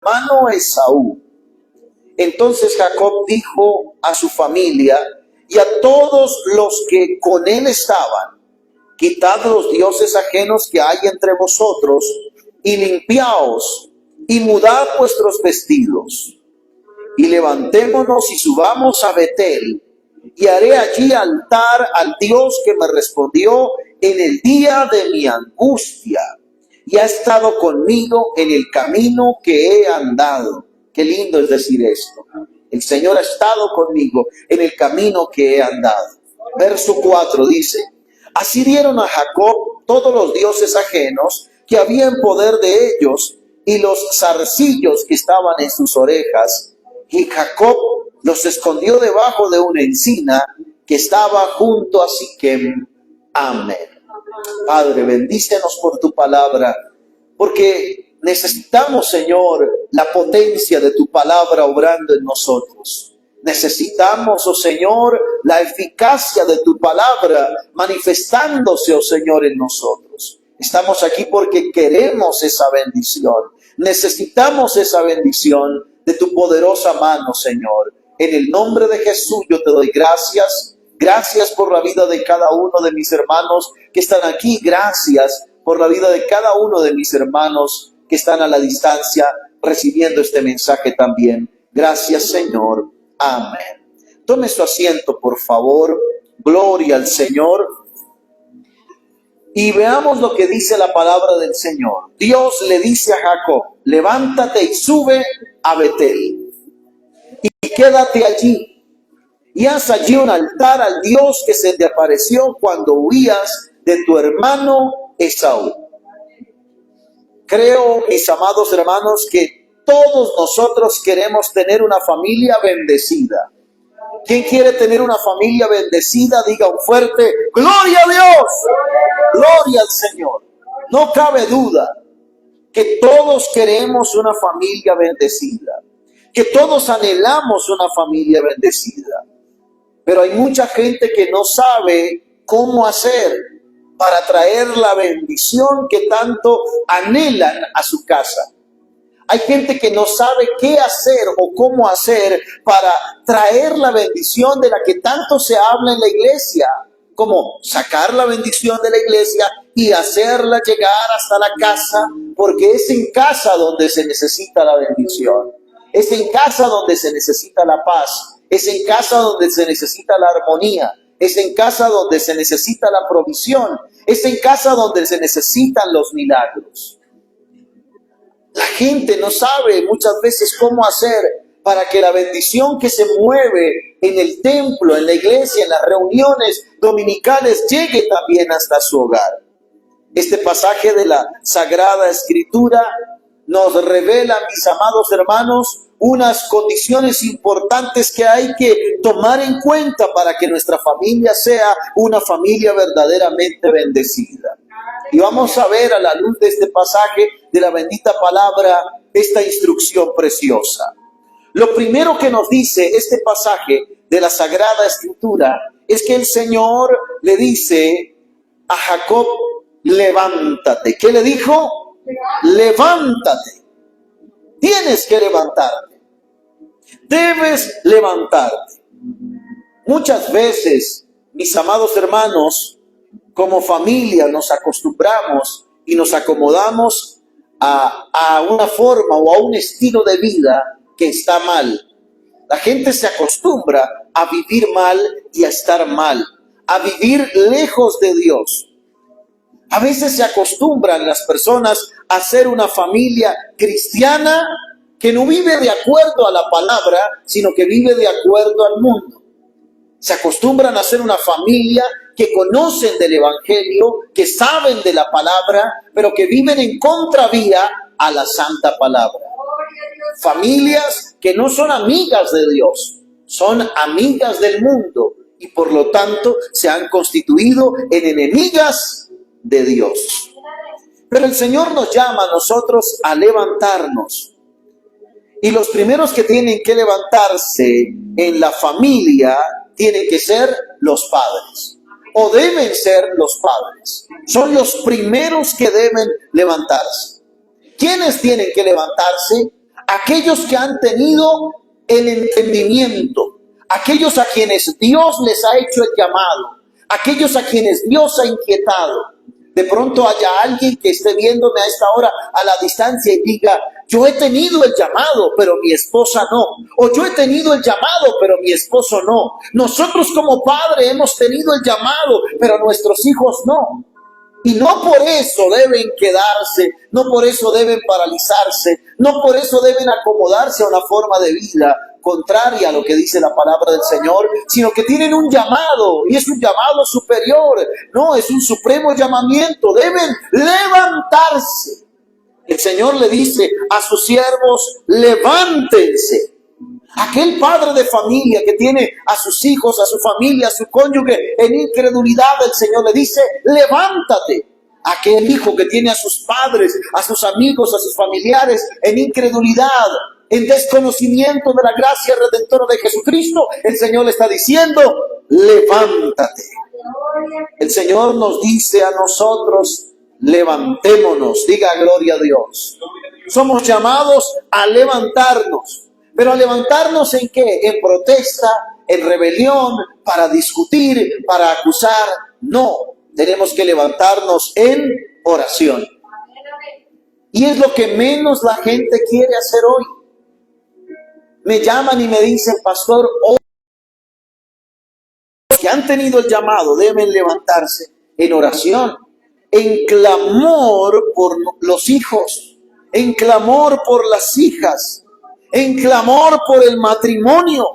hermano Esaú. Entonces Jacob dijo a su familia y a todos los que con él estaban: quitad los dioses ajenos que hay entre vosotros, y limpiaos, y mudad vuestros vestidos, y levantémonos y subamos a Betel, y haré allí altar al Dios que me respondió en el día de mi angustia, y ha estado conmigo en el camino que he andado. Qué lindo es decir esto. El Señor ha estado conmigo en el camino que he andado. Verso 4 dice: así dieron a Jacob todos los dioses ajenos que había en poder de ellos, y los zarcillos que estaban en sus orejas, y Jacob los escondió debajo de una encina que estaba junto a Siquem. Amén. Padre, bendícenos por tu palabra, porque necesitamos, Señor, la potencia de tu palabra obrando en nosotros. Necesitamos, oh Señor, la eficacia de tu palabra manifestándose, oh Señor, en nosotros. Estamos aquí porque queremos esa bendición. Necesitamos esa bendición de tu poderosa mano, Señor. En el nombre de Jesús yo te doy gracias. Gracias por la vida de cada uno de mis hermanos que están aquí. Gracias por la vida de cada uno de mis hermanos que están a la distancia recibiendo este mensaje también. Gracias, Señor. Amén. Tome su asiento, por favor. Gloria al Señor. Y veamos lo que dice la palabra del Señor. Dios le dice a Jacob: levántate y sube a Betel, y quédate allí, y haz allí un altar al Dios que se te apareció cuando huías de tu hermano Esaú. Creo, mis amados hermanos, que todos nosotros queremos tener una familia bendecida. ¿Quién quiere tener una familia bendecida? Diga un fuerte: ¡gloria a Dios! ¡Gloria al Señor! No cabe duda que todos queremos una familia bendecida, que todos anhelamos una familia bendecida. Pero hay mucha gente que no sabe cómo hacer para traer la bendición que tanto anhelan a su casa. Hay gente que no sabe qué hacer o cómo hacer para traer la bendición de la que tanto se habla en la iglesia, como sacar la bendición de la iglesia y hacerla llegar hasta la casa, porque es en casa donde se necesita la bendición, es en casa donde se necesita la paz, es en casa donde se necesita la armonía, es en casa donde se necesita la provisión, es en casa donde se necesitan los milagros. La gente no sabe muchas veces cómo hacer para que la bendición que se mueve en el templo, en la iglesia, en las reuniones dominicales, llegue también hasta su hogar. Este pasaje de la Sagrada Escritura nos revela, mis amados hermanos, unas condiciones importantes que hay que tomar en cuenta para que nuestra familia sea una familia verdaderamente bendecida. Y vamos a ver a la luz de este pasaje de la bendita palabra esta instrucción preciosa. Lo primero que nos dice este pasaje de la Sagrada Escritura es que el Señor le dice a Jacob: levántate. ¿Qué le dijo? Levántate. Tienes que levantarte. Debes levantarte. Muchas veces, mis amados hermanos, como familia nos acostumbramos y nos acomodamos a una forma o a un estilo de vida que está mal. La gente se acostumbra a vivir mal y a estar mal, a vivir lejos de Dios. A veces se acostumbran las personas a ser una familia cristiana que no vive de acuerdo a la palabra, sino que vive de acuerdo al mundo. Se acostumbran a ser una familia que conocen del Evangelio, que saben de la palabra, pero que viven en contravía a la santa palabra. Familias que no son amigas de Dios, son amigas del mundo y por lo tanto se han constituido en enemigas de Dios. Pero el Señor nos llama a nosotros a levantarnos. Y los primeros que tienen que levantarse en la familia tienen que ser los padres. O deben ser los padres. Son los primeros que deben levantarse. ¿Quiénes tienen que levantarse? aquellos que han tenido el entendimiento, aquellos a quienes Dios les ha hecho el llamado, aquellos a quienes Dios ha inquietado. De pronto haya alguien que esté viéndome a esta hora a la distancia y diga: yo he tenido el llamado, pero mi esposa no. O yo he tenido el llamado, pero mi esposo no. Nosotros como padre hemos tenido el llamado, pero nuestros hijos no. Y no por eso deben quedarse, no por eso deben paralizarse, no por eso deben acomodarse a una forma de vida contraria a lo que dice la palabra del Señor, sino que tienen un llamado, y es un llamado superior, no, es un supremo llamamiento. Deben levantarse. El Señor le dice a sus siervos: levántense. Aquel padre de familia que tiene a sus hijos, a su familia, a su cónyuge en incredulidad, el Señor le dice: levántate. Aquel hijo que tiene a sus padres, a sus amigos, a sus familiares en incredulidad, en desconocimiento de la gracia redentora de Jesucristo, el Señor le está diciendo: levántate. El Señor nos dice a nosotros: levantémonos. Diga gloria a Dios. Somos llamados a levantarnos. ¿Pero a levantarnos en qué? ¿En protesta? ¿En rebelión? ¿Para discutir? ¿Para acusar? No, tenemos que levantarnos en oración. Y es lo que menos la gente quiere hacer hoy. Me llaman y me dicen: pastor, hoy los que han tenido el llamado deben levantarse en oración, en clamor por los hijos, en clamor por las hijas, en clamor por el matrimonio.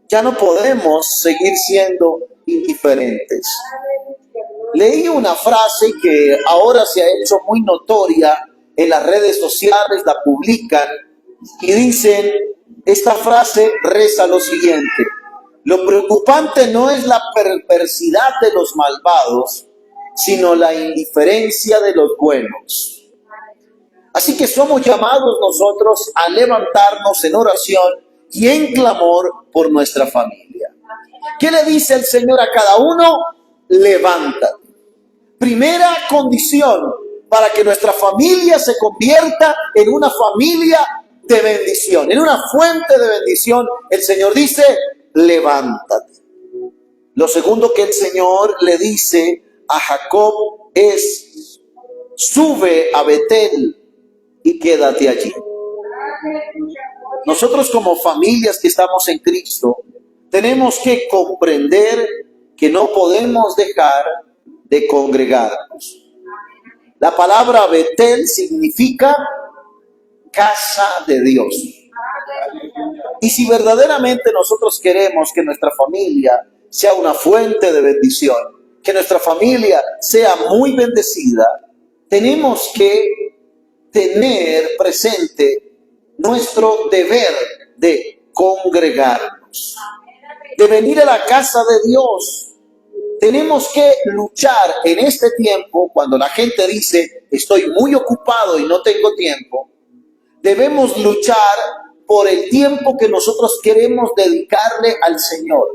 Ya no podemos seguir siendo indiferentes. Leí una frase que ahora se ha hecho muy notoria en las redes sociales, la publican y dicen, esta frase reza lo siguiente: lo preocupante no es la perversidad de los malvados, sino la indiferencia de los buenos. Así que somos llamados nosotros a levantarnos en oración y en clamor por nuestra familia. ¿Qué le dice el Señor a cada uno? Levántate. Primera condición para que nuestra familia se convierta en una familia de bendición, en una fuente de bendición. El Señor dice: levántate. Lo segundo que el Señor le dice a Jacob es: sube a Betel y quédate allí. Nosotros como familias que estamos en Cristo tenemos que comprender que no podemos dejar de congregarnos. La palabra Betel significa casa de Dios. Y si verdaderamente nosotros queremos que nuestra familia sea una fuente de bendición, que nuestra familia sea muy bendecida, tenemos que tener presente nuestro deber de congregarnos, de venir a la casa de Dios. Tenemos que luchar en este tiempo, cuando la gente dice: estoy muy ocupado y no tengo tiempo. Debemos luchar por el tiempo que nosotros queremos dedicarle al Señor.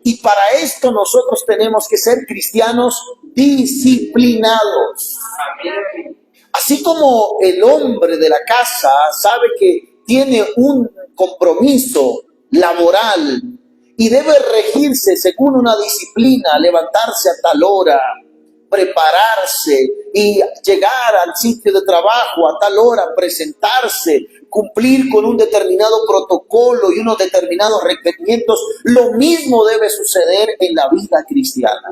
Y para esto nosotros tenemos que ser cristianos disciplinados. Así como el hombre de la casa sabe que tiene un compromiso laboral y debe regirse según una disciplina, levantarse a tal hora, prepararse y llegar al sitio de trabajo a tal hora, presentarse, cumplir con un determinado protocolo y unos determinados requerimientos, lo mismo debe suceder en la vida cristiana.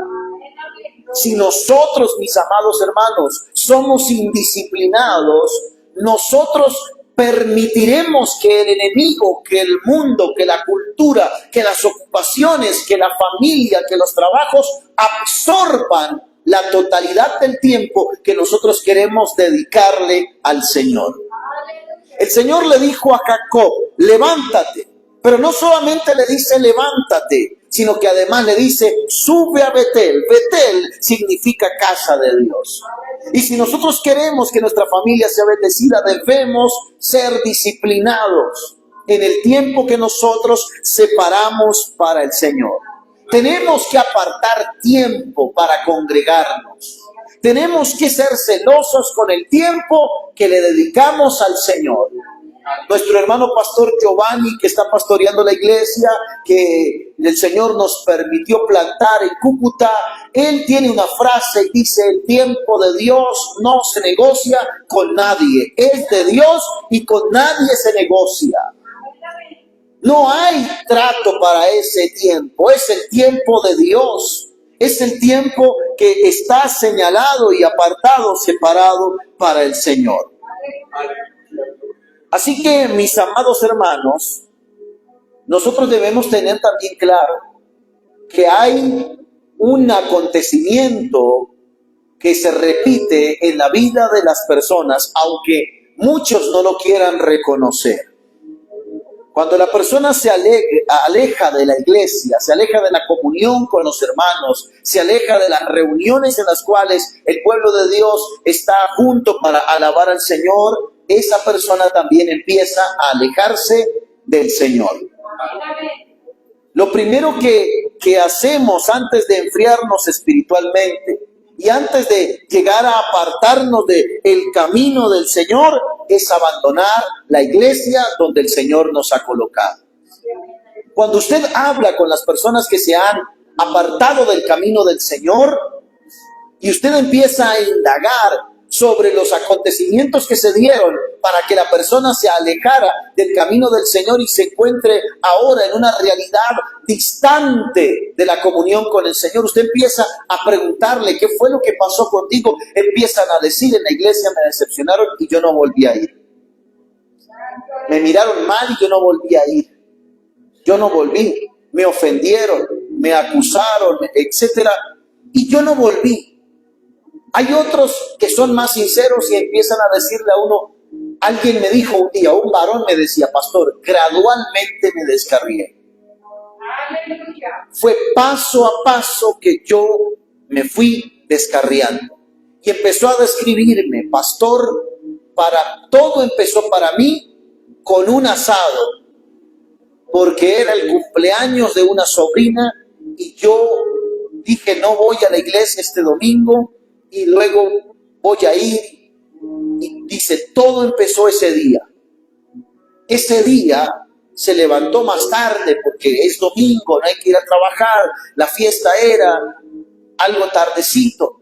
Si nosotros, mis amados hermanos, somos indisciplinados, nosotros permitiremos que el enemigo, que el mundo, que la cultura, que las ocupaciones, que la familia, que los trabajos absorban la totalidad del tiempo que nosotros queremos dedicarle al Señor. El Señor le dijo a Jacob: levántate, pero no solamente le dice levántate, sino que además le dice: sube a Betel. Betel significa casa de Dios. Y si nosotros queremos que nuestra familia sea bendecida, debemos ser disciplinados en el tiempo que nosotros separamos para el Señor. Tenemos que apartar tiempo para congregarnos. tenemos que ser celosos con el tiempo que le dedicamos al Señor. Nuestro hermano pastor Giovanni, que está pastoreando la iglesia que el Señor nos permitió plantar en Cúcuta, él tiene una frase y dice: el tiempo de Dios no se negocia con nadie, es de Dios y con nadie se negocia. No hay trato para ese tiempo, es el tiempo de Dios, es el tiempo que está señalado y apartado, separado para el Señor. Así que, mis amados hermanos, nosotros debemos tener también claro que hay un acontecimiento que se repite en la vida de las personas, aunque muchos no lo quieran reconocer. Cuando la persona se aleja de la iglesia, se aleja de la comunión con los hermanos, se aleja de las reuniones en las cuales el pueblo de Dios está junto para alabar al Señor, esa persona también empieza a alejarse del Señor. Lo primero que hacemos antes de enfriarnos espiritualmente y antes de llegar a apartarnos del camino del Señor es abandonar la iglesia donde el Señor nos ha colocado. Cuando usted habla con las personas que se han apartado del camino del Señor y usted empieza a indagar sobre los acontecimientos que se dieron para que la persona se alejara del camino del Señor y se encuentre ahora en una realidad distante de la comunión con el Señor, usted empieza a preguntarle qué fue lo que pasó contigo. Empiezan a decir: en la iglesia me decepcionaron y yo no volví a ir. Me miraron mal y yo no volví a ir. Yo no volví. Me ofendieron, me acusaron, etcétera, y yo no volví. Hay otros que son más sinceros y empiezan a decirle a uno: alguien me dijo un día, un varón me decía: pastor, gradualmente me descarrié. Fue paso a paso que yo me fui descarriando. Y empezó a describirme: pastor, todo empezó para mí con un asado, porque era el cumpleaños de una sobrina y yo dije: no voy a la iglesia este domingo y luego voy a ir. Y dice: todo empezó ese día. Ese día se levantó más tarde porque es domingo, no hay que ir a trabajar, la fiesta era algo tardecito.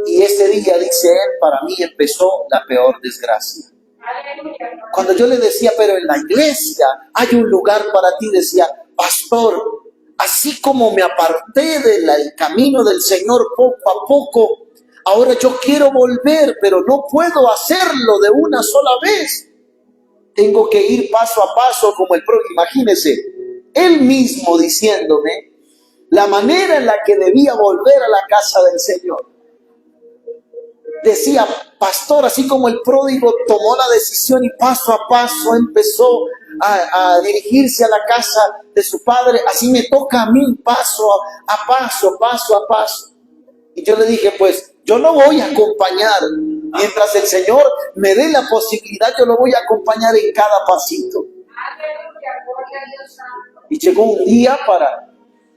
Y ese día, dice él, para mí empezó la peor desgracia. Cuando yo le decía: pero en la iglesia hay un lugar para ti, decía: pastor, así como me aparté del camino del Señor poco a poco, ahora yo quiero volver, pero no puedo hacerlo de una sola vez. Tengo que ir paso a paso como el prójimo. Imagínese, él mismo diciéndome la manera en la que debía volver a la casa del Señor. Decía: pastor, así como el pródigo tomó la decisión y paso a paso empezó a dirigirse a la casa de su padre, así me toca a mí paso a paso, paso a paso. Y yo le dije: pues yo lo voy a acompañar. Mientras el Señor me dé la posibilidad, yo lo voy a acompañar en cada pasito. Y llegó un día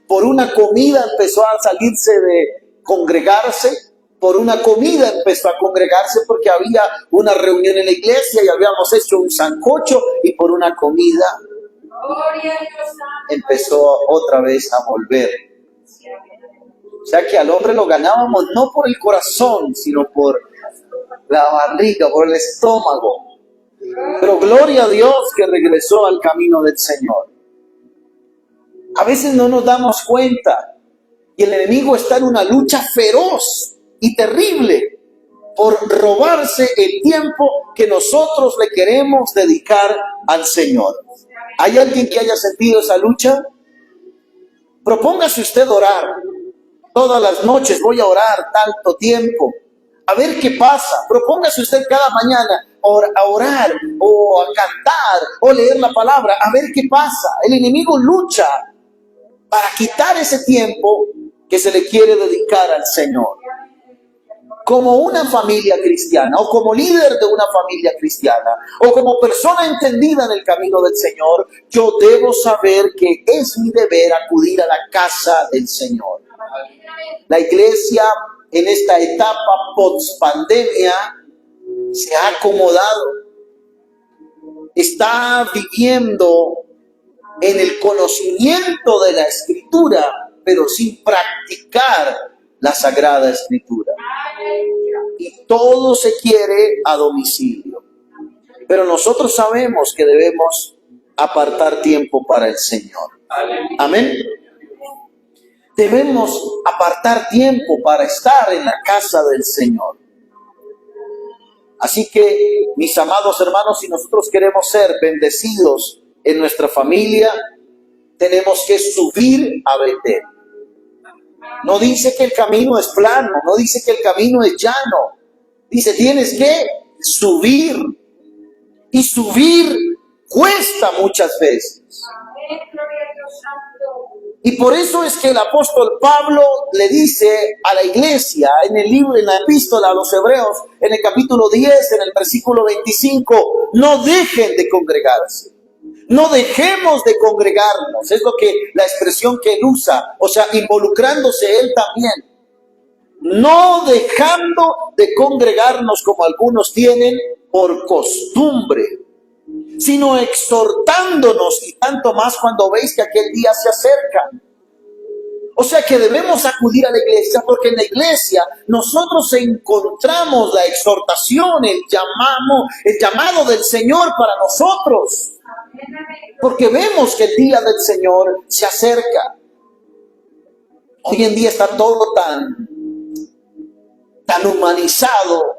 por una comida empezó a salirse de congregarse. Por una comida empezó a congregarse porque había una reunión en la iglesia y habíamos hecho un sancocho, y por una comida empezó otra vez a volver. O sea que al hombre lo ganábamos no por el corazón, sino por la barriga, por el estómago. Pero gloria a Dios que regresó al camino del Señor. A veces no nos damos cuenta y el enemigo está en una lucha feroz y terrible por robarse el tiempo que nosotros le queremos dedicar al Señor. ¿Hay alguien que haya sentido esa lucha? Propóngase usted orar. Todas las noches voy a orar tanto tiempo, a ver qué pasa. Propóngase usted cada mañana a orar o a cantar o leer la palabra, a ver qué pasa. El enemigo lucha para quitar ese tiempo que se le quiere dedicar al Señor. Como una familia cristiana, o como líder de una familia cristiana, o como persona entendida en el camino del Señor, yo debo saber que es mi deber acudir a la casa del Señor. La iglesia en esta etapa post-pandemia se ha acomodado. Está viviendo en el conocimiento de la Escritura, pero sin practicar la Sagrada Escritura. Y todo se quiere a domicilio. Pero nosotros sabemos que debemos apartar tiempo para el Señor. Amén. Debemos apartar tiempo para estar en la casa del Señor. Así que, mis amados hermanos, si nosotros queremos ser bendecidos en nuestra familia, tenemos que subir a Betel. No dice que el camino es plano, no dice que el camino es llano. Dice, tienes que subir. Y subir cuesta muchas veces. Y por eso es que el apóstol Pablo le dice a la iglesia en el libro, en la epístola a los Hebreos, en el capítulo 10, en el versículo 25, no dejen de congregarse. No dejemos de congregarnos. Es lo que la expresión que él usa, o sea, involucrándose él también. No dejando de congregarnos como algunos tienen por costumbre, sino exhortándonos, y tanto más cuando veis que aquel día se acerca. O sea que debemos acudir a la iglesia, porque en la iglesia nosotros encontramos la exhortación, el llamado del Señor para nosotros. Porque vemos que el día del Señor se acerca. Hoy en día está todo tan humanizado.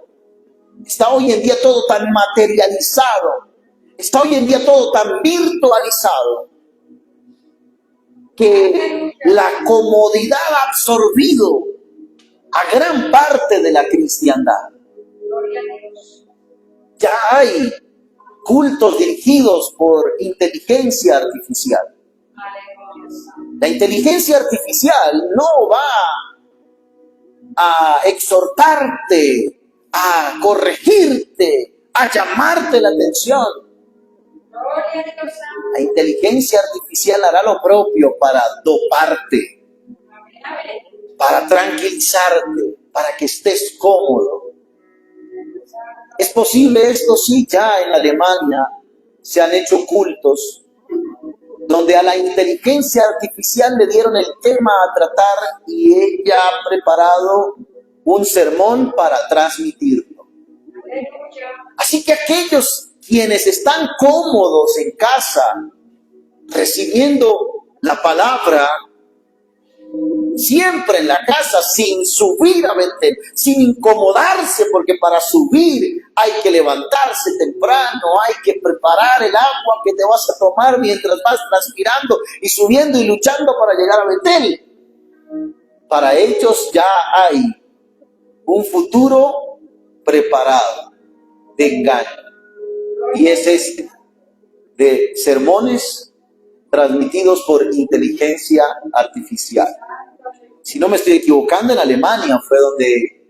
Está hoy en día todo tan materializado. Está hoy en día todo tan virtualizado que la comodidad ha absorbido a gran parte de la cristiandad. Ya hay cultos dirigidos por inteligencia artificial. La inteligencia artificial no va a exhortarte, a corregirte, a llamarte la atención. La inteligencia artificial hará lo propio para doparte, para tranquilizarte, para que estés cómodo. ¿Es posible esto? Sí, ya en Alemania se han hecho cultos donde a la inteligencia artificial le dieron el tema a tratar y ella ha preparado un sermón para transmitirlo. Así que aquellos quienes están cómodos en casa recibiendo la palabra, siempre en la casa, sin subir a Betel, sin incomodarse, porque para subir hay que levantarse temprano, hay que preparar el agua que te vas a tomar mientras vas transpirando y subiendo y luchando para llegar a Betel. Para ellos ya hay un futuro preparado de engaño, y es este, de sermones transmitidos por inteligencia artificial. Si no me estoy equivocando, en Alemania fue donde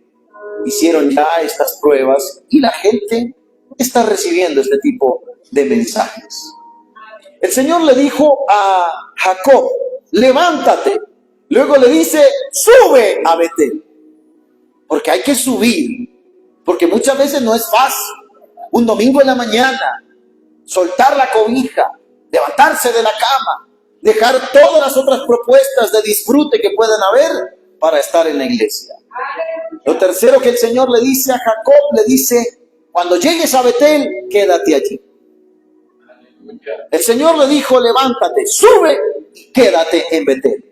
hicieron ya estas pruebas y la gente está recibiendo este tipo de mensajes. El Señor le dijo a Jacob, levántate. Luego le dice, sube a Betel. Porque hay que subir. Porque muchas veces no es fácil. Un domingo en la mañana, soltar la cobija, levantarse de la cama, dejar todas las otras propuestas de disfrute que puedan haber para estar en la iglesia. Lo tercero que el Señor le dice a Jacob, le dice, cuando llegues a Betel, quédate allí. El Señor le dijo, levántate, sube y quédate en Betel.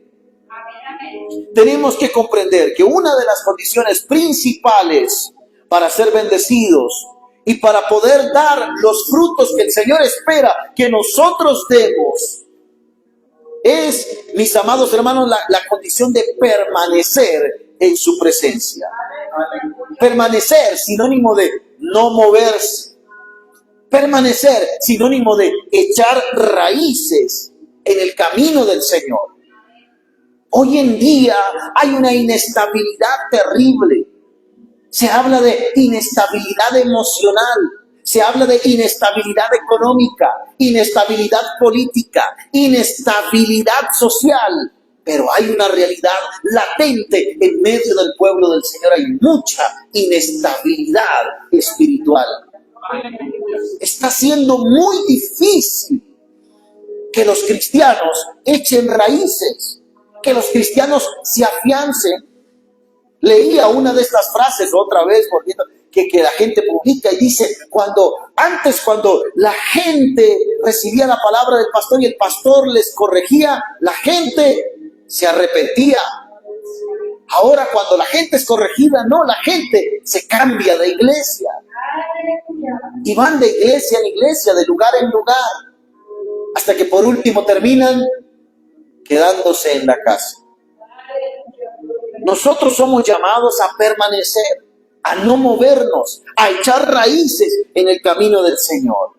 Tenemos que comprender que una de las condiciones principales para ser bendecidos y para poder dar los frutos que el Señor espera que nosotros demos es, mis amados hermanos, la condición de permanecer en su presencia. Permanecer, sinónimo de no moverse. Permanecer, sinónimo de echar raíces en el camino del Señor. Hoy en día hay una inestabilidad terrible. Se habla de inestabilidad emocional, se habla de inestabilidad económica, inestabilidad política, inestabilidad social. pero hay una realidad latente en medio del pueblo del Señor. Hay mucha inestabilidad espiritual. Está siendo muy difícil que los cristianos echen raíces, que los cristianos se afiancen. Leía una de estas frases otra vez, volviendo, que la gente publica y dice, cuando la gente recibía la palabra del pastor y el pastor les corregía, la gente se arrepentía. Ahora cuando la gente es corregida, no, la gente se cambia de iglesia. Y van de iglesia en iglesia, de lugar en lugar, hasta que por último terminan quedándose en la casa. Nosotros somos llamados a permanecer, a no movernos, a echar raíces en el camino del Señor.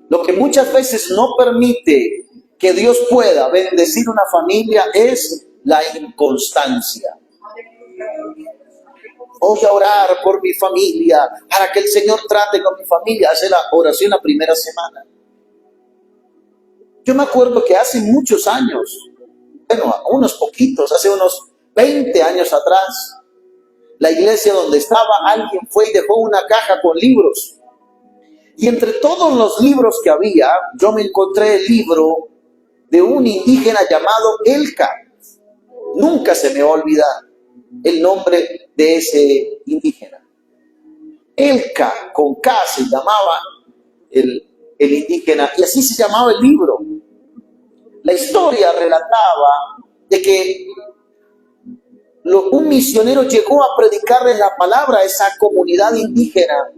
Lo que muchas veces no permite que Dios pueda bendecir una familia es la inconstancia. Voy a orar por mi familia, para que el Señor trate con mi familia. Hace la oración la primera semana. Yo me acuerdo que hace muchos años, bueno, unos poquitos, hace unos 20 años atrás, la iglesia donde estaba, alguien fue y dejó una caja con libros. Y entre todos los libros que había, yo me encontré el libro de un indígena llamado Elca. Nunca se me va a olvidar el nombre de ese indígena. Elca, con K se llamaba el indígena, y así se llamaba el libro. La historia relataba de que un misionero llegó a predicarles la palabra a esa comunidad indígena,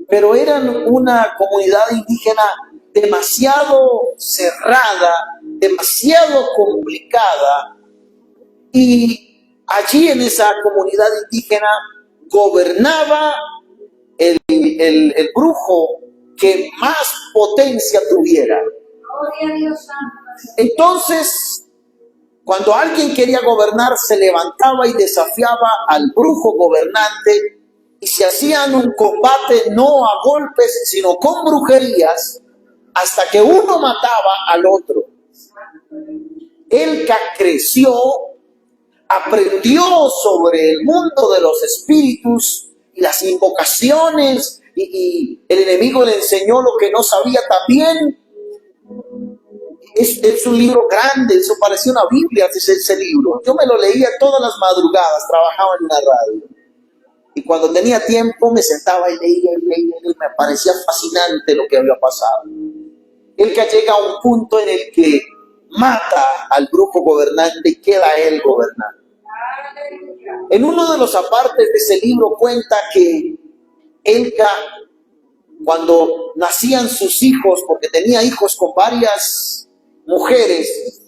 pero eran una comunidad indígena demasiado cerrada, demasiado complicada, y allí en esa comunidad indígena gobernaba el brujo que más potencia tuviera. Entonces, cuando alguien quería gobernar, se levantaba y desafiaba al brujo gobernante, y se hacían un combate no a golpes, sino con brujerías, hasta que uno mataba al otro. Elca creció, aprendió sobre el mundo de los espíritus y las invocaciones, y el enemigo le enseñó lo que no sabía también. Es un libro grande, eso parecía una Biblia, ese libro. Yo me lo leía todas las madrugadas, trabajaba en una radio. Y cuando tenía tiempo me sentaba y leía, y me parecía fascinante lo que había pasado. Elca llega a un punto en el que mata al brujo gobernante y queda él gobernando. En uno de los apartes de ese libro cuenta que Elca, cuando nacían sus hijos, porque tenía hijos con varias mujeres,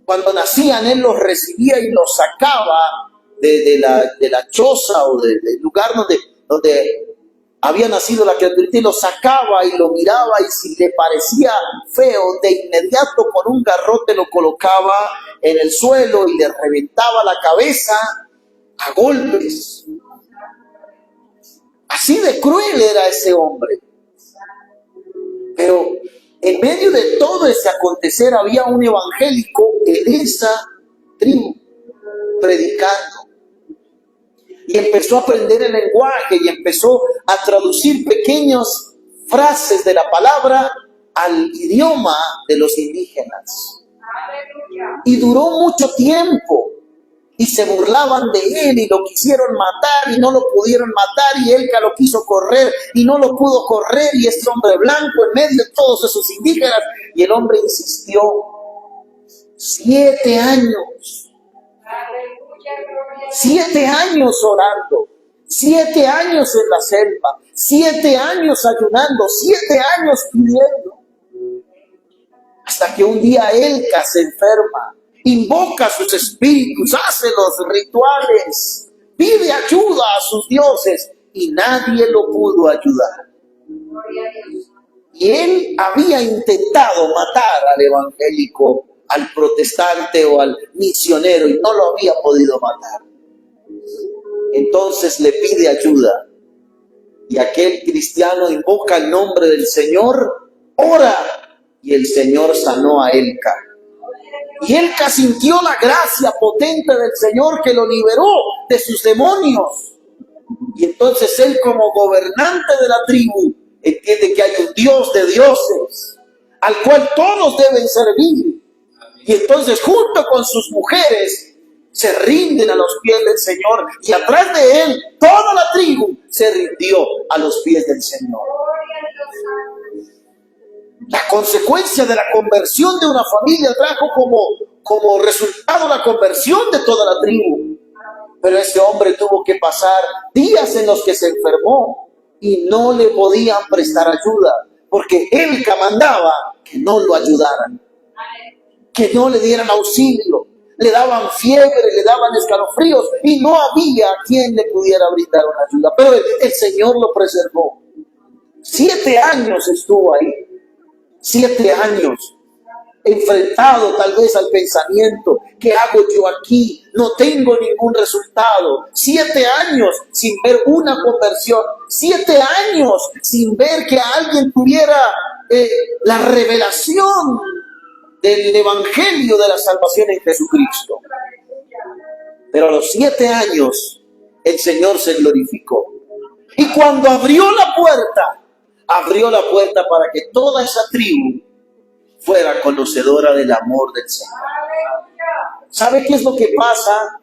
cuando nacían él los recibía y los sacaba de la choza o del lugar donde había nacido la criaturita, y lo sacaba y lo miraba, y si le parecía feo, de inmediato con un garrote lo colocaba en el suelo y le reventaba la cabeza a golpes. Así de cruel era ese hombre. Pero en medio de todo ese acontecer había un evangélico en esa tribu predicando. Y empezó a aprender el lenguaje y empezó a traducir pequeñas frases de la palabra al idioma de los indígenas. Y duró mucho tiempo. Y se burlaban de él y lo quisieron matar y no lo pudieron matar, y Elca lo quiso correr y no lo pudo correr, y este hombre blanco en medio de todos esos indígenas, y el hombre insistió 7 años. 7 años orando, 7 años en la selva, 7 años ayunando, 7 años pidiendo, hasta que un día Elca se enferma. Invoca a sus espíritus, hace los rituales, pide ayuda a sus dioses, y nadie lo pudo ayudar. Y él había intentado matar al evangélico, al protestante o al misionero, y no lo había podido matar. Entonces le pide ayuda, y aquel cristiano invoca el nombre del Señor, ora, y el Señor sanó a Elca. Y él sintió la gracia potente del Señor que lo liberó de sus demonios. Y entonces él, como gobernante de la tribu, entiende que hay un Dios de dioses al cual todos deben servir. Y entonces, junto con sus mujeres, se rinden a los pies del Señor. Y atrás de él, toda la tribu se rindió a los pies del Señor. La consecuencia de la conversión de una familia trajo como resultado la conversión de toda la tribu. Pero ese hombre tuvo que pasar días en los que se enfermó y no le podían prestar ayuda, porque él que mandaba que no lo ayudaran, que no le dieran auxilio. Le daban fiebre, le daban escalofríos y no había quien le pudiera brindar una ayuda. Pero el Señor lo preservó. 7 años estuvo ahí. 7 años. Enfrentado tal vez al pensamiento, ¿qué hago yo aquí? No tengo ningún resultado. 7 años sin ver una conversión. 7 años sin ver que alguien tuviera la revelación del evangelio de la salvación en Jesucristo. Pero a los 7 años el Señor se glorificó. Y cuando abrió la puerta para que toda esa tribu fuera conocedora del amor del Señor. ¿Sabe qué es lo que pasa?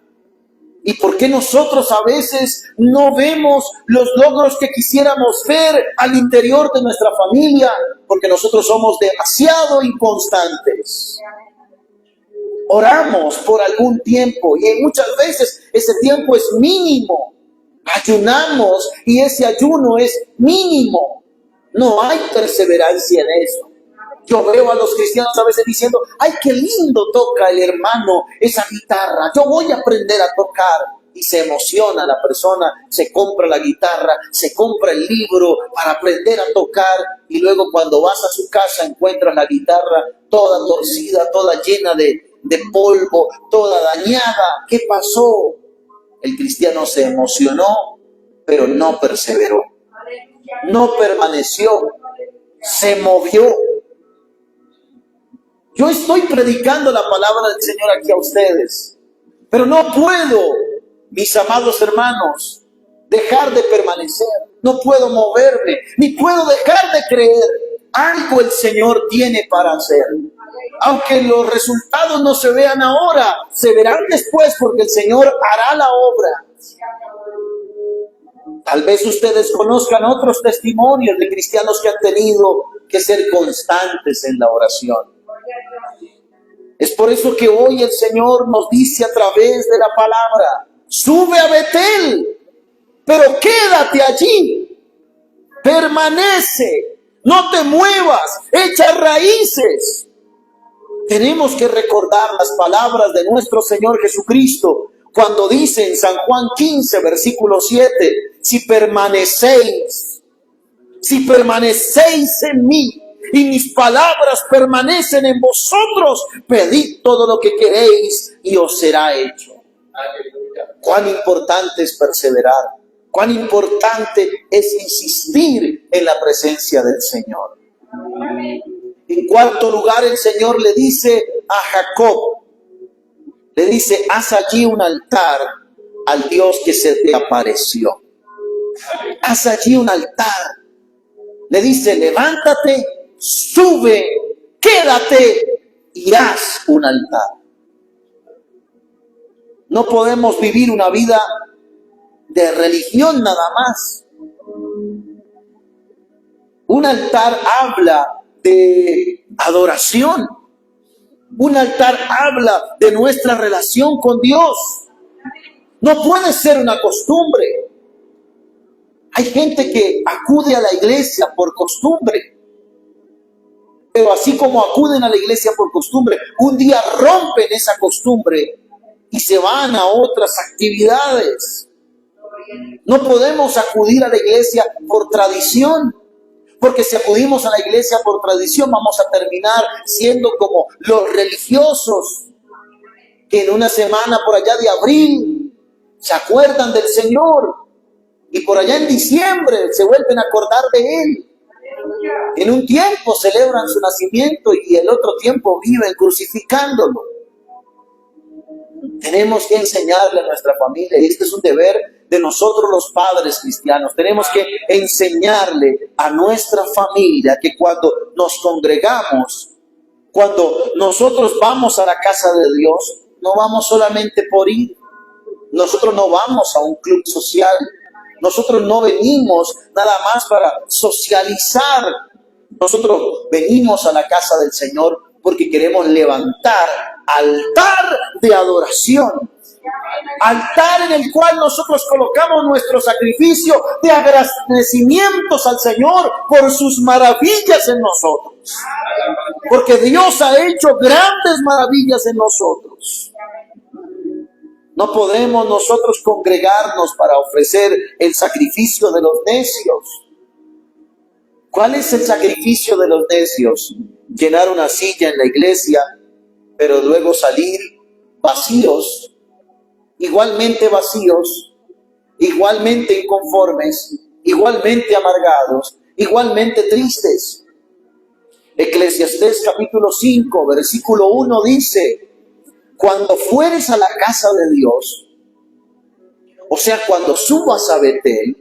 ¿Y por qué nosotros a veces no vemos los logros que quisiéramos ver al interior de nuestra familia? Porque nosotros somos demasiado inconstantes. Oramos por algún tiempo y muchas veces ese tiempo es mínimo. Ayunamos y ese ayuno es mínimo. No hay perseverancia en eso. Yo veo a los cristianos a veces diciendo, ¡ay, qué lindo toca el hermano esa guitarra! Yo voy a aprender a tocar. Y se emociona la persona, se compra la guitarra, se compra el libro para aprender a tocar. Y luego cuando vas a su casa encuentras la guitarra toda torcida, toda llena de polvo, toda dañada. ¿Qué pasó? El cristiano se emocionó, pero no perseveró. No permaneció, se movió. Yo estoy predicando la palabra del Señor aquí a ustedes, pero no puedo, mis amados hermanos, dejar de permanecer. No puedo moverme, ni puedo dejar de creer. Algo el Señor tiene para hacer. Aunque los resultados no se vean ahora, se verán después, porque el Señor hará la obra. Tal vez ustedes conozcan otros testimonios de cristianos que han tenido que ser constantes en la oración. Es por eso que hoy el Señor nos dice a través de la palabra, sube a Betel, pero quédate allí, permanece, no te muevas, echa raíces. Tenemos que recordar las palabras de nuestro Señor Jesucristo cuando dice en San Juan 15, versículo 7, si permanecéis en mí, y mis palabras permanecen en vosotros, pedid todo lo que queréis y os será hecho. Cuán importante es perseverar, cuán importante es insistir en la presencia del Señor. En cuarto lugar, el Señor le dice a Jacob, le dice, haz allí un altar al Dios que se te apareció. Haz allí un altar. Le dice, levántate, sube, quédate y haz un altar. No podemos vivir una vida de religión nada más. Un altar habla de adoración. Un altar habla de nuestra relación con Dios. No puede ser una costumbre. Hay gente que acude a la iglesia por costumbre. Pero así como acuden a la iglesia por costumbre, un día rompen esa costumbre y se van a otras actividades. No podemos acudir a la iglesia por tradición, porque si acudimos a la iglesia por tradición vamos a terminar siendo como los religiosos que en una semana por allá de abril se acuerdan del Señor y por allá en diciembre se vuelven a acordar de Él. En un tiempo celebran su nacimiento y el otro tiempo viven crucificándolo. Tenemos que enseñarle a nuestra familia, y este es un deber de nosotros los padres cristianos. Tenemos que enseñarle a nuestra familia que cuando nos congregamos, cuando nosotros vamos a la casa de Dios, no vamos solamente por ir. Nosotros no vamos a un club social. Nosotros no venimos nada más para socializar. Nosotros venimos a la casa del Señor porque queremos levantar altar de adoración. Altar en el cual nosotros colocamos nuestro sacrificio de agradecimientos al Señor por sus maravillas en nosotros. Porque Dios ha hecho grandes maravillas en nosotros. No podemos nosotros congregarnos para ofrecer el sacrificio de los necios. ¿Cuál es el sacrificio de los necios? Llenar una silla en la iglesia, pero luego salir vacíos, igualmente vacíos, igualmente inconformes, igualmente amargados, igualmente tristes. Eclesiastés capítulo 5, versículo 1 dice: cuando fueres a la casa de Dios, o sea, cuando subas a Betel,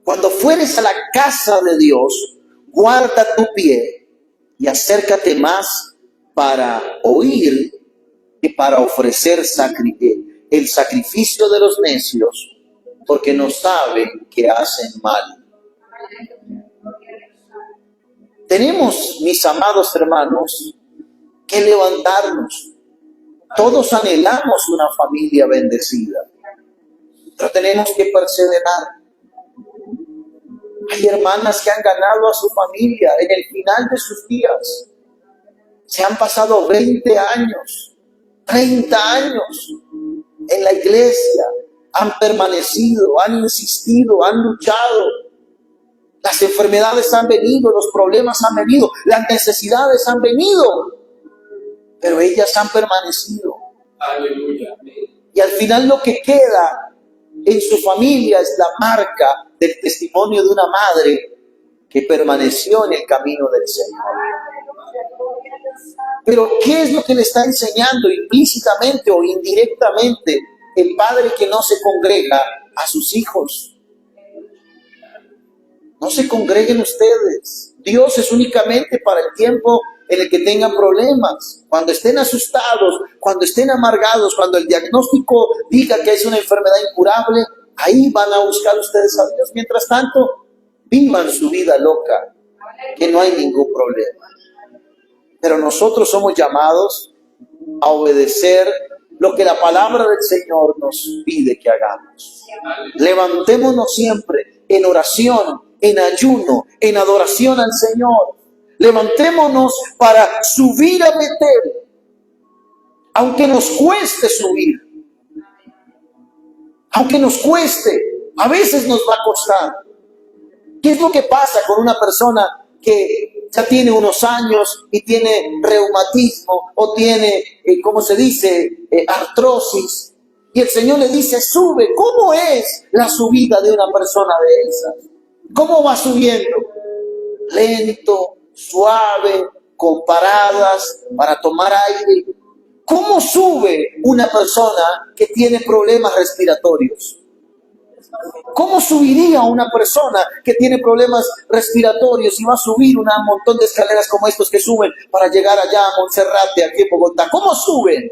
cuando fueres a la casa de Dios, guarda tu pie y acércate más para oír que para ofrecer el sacrificio de los necios, porque no saben que hacen mal. Tenemos, mis amados hermanos, que levantarnos. Todos anhelamos una familia bendecida, pero tenemos que perseverar. Hay hermanas que han ganado a su familia en el final de sus días. Se han pasado 20 años, 30 años en la iglesia. Han permanecido, han insistido, han luchado. Las enfermedades han venido, los problemas han venido, las necesidades han venido. Pero ellas han permanecido. Aleluya. Y al final lo que queda en su familia es la marca del testimonio de una madre que permaneció en el camino del Señor. Pero ¿qué es lo que le está enseñando implícitamente o indirectamente el padre que no se congrega a sus hijos? No se congreguen ustedes. Dios es únicamente para el tiempo en el que tengan problemas, cuando estén asustados, cuando estén amargados, cuando el diagnóstico diga que es una enfermedad incurable, ahí van a buscar ustedes a Dios. Mientras tanto, vivan su vida loca, que no hay ningún problema. Pero nosotros somos llamados a obedecer lo que la palabra del Señor nos pide que hagamos. Levantémonos siempre en oración, en ayuno, en adoración al Señor. Levantémonos para subir a Betel, aunque nos cueste subir, aunque nos cueste, a veces nos va a costar. ¿Qué es lo que pasa con una persona que ya tiene unos años y tiene reumatismo o tiene, ¿cómo se dice?, artrosis? Y el Señor le dice, sube. ¿Cómo es la subida de una persona de esas? ¿Cómo va subiendo? Lento, suave, con paradas para tomar aire. ¿Cómo sube una persona que tiene problemas respiratorios? ¿Cómo subiría una persona que tiene problemas respiratorios y va a subir un montón de escaleras como estos que suben para llegar allá a Monserrate, aquí en Bogotá? ¿Cómo suben?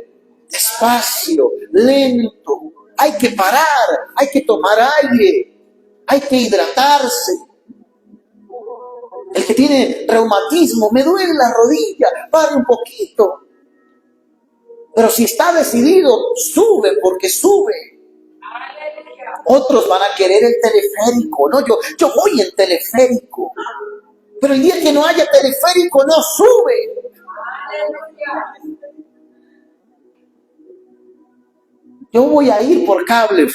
Despacio, lento. Hay que parar, hay que tomar aire, hay que hidratarse. El que tiene reumatismo, me duele la rodilla, pare un poquito. Pero si está decidido, sube porque sube. Otros van a querer el teleférico. No, yo voy en teleférico. Pero el día que no haya teleférico, no sube. Yo voy a ir por cable,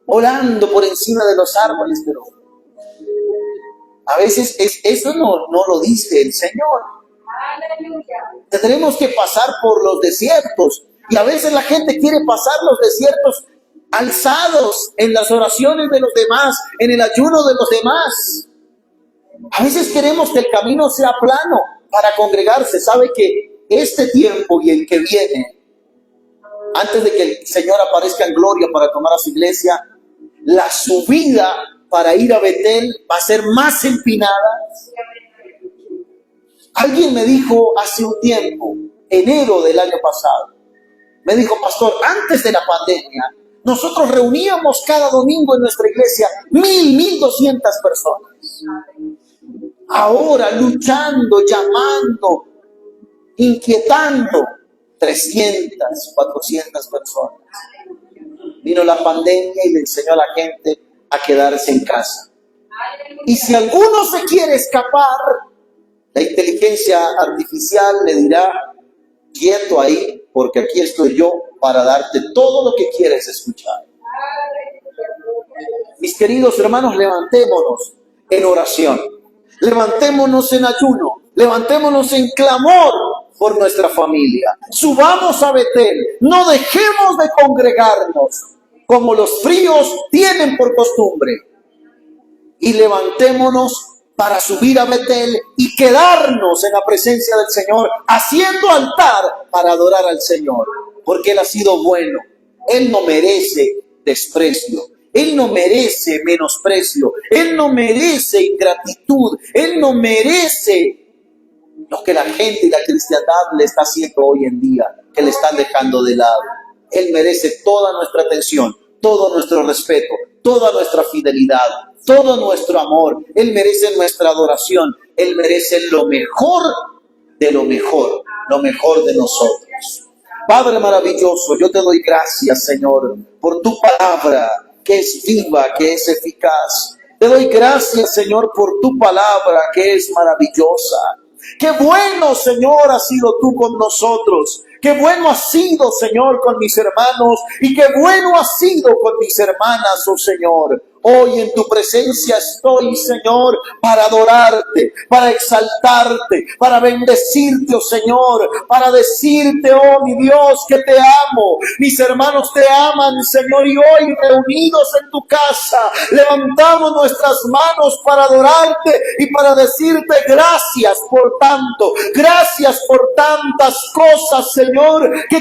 volando por encima de los árboles, pero a veces eso no lo dice el Señor. Tendremos que pasar por los desiertos. Y a veces la gente quiere pasar los desiertos alzados en las oraciones de los demás, en el ayuno de los demás. A veces queremos que el camino sea plano para congregarse. Sabe que este tiempo y el que viene antes de que el Señor aparezca en gloria para tomar a su iglesia, la subida para ir a Betel va a ser más empinada. Alguien me dijo hace un tiempo, enero del año pasado, me dijo: pastor, antes de la pandemia, nosotros reuníamos cada domingo en nuestra iglesia 1,200 personas. Ahora luchando, llamando, inquietando, 300, 400 personas. Vino la pandemia y le enseñó a la gente a quedarse en casa. Y si alguno se quiere escapar, la inteligencia artificial le dirá: quieto ahí, porque aquí estoy yo para darte todo lo que quieres escuchar. Mis queridos hermanos, levantémonos en oración, levantémonos en ayuno, levantémonos en clamor por nuestra familia. Subamos a Betel, no dejemos de congregarnos como los fríos tienen por costumbre, y levantémonos para subir a Betel y quedarnos en la presencia del Señor, haciendo altar para adorar al Señor, porque Él ha sido bueno. Él no merece desprecio, Él no merece menosprecio, Él no merece ingratitud, Él no merece lo que la gente y la cristiandad le está haciendo hoy en día, que le están dejando de lado. Él merece toda nuestra atención, todo nuestro respeto, toda nuestra fidelidad, todo nuestro amor. Él merece nuestra adoración. Él merece lo mejor de lo mejor de nosotros. Padre maravilloso, yo te doy gracias, Señor, por tu palabra, que es viva, que es eficaz. Te doy gracias, Señor, por tu palabra, que es maravillosa. Qué bueno, Señor, has sido tú con nosotros. Qué bueno has sido, Señor, con mis hermanos, y qué bueno has sido con mis hermanas, oh Señor. Hoy en tu presencia estoy, Señor, para adorarte, para exaltarte, para bendecirte, oh Señor, para decirte, oh mi Dios, que te amo. Mis hermanos te aman, Señor, y hoy reunidos en tu casa, levantamos nuestras manos para adorarte y para decirte gracias por tanto, gracias por tantas cosas, Señor, que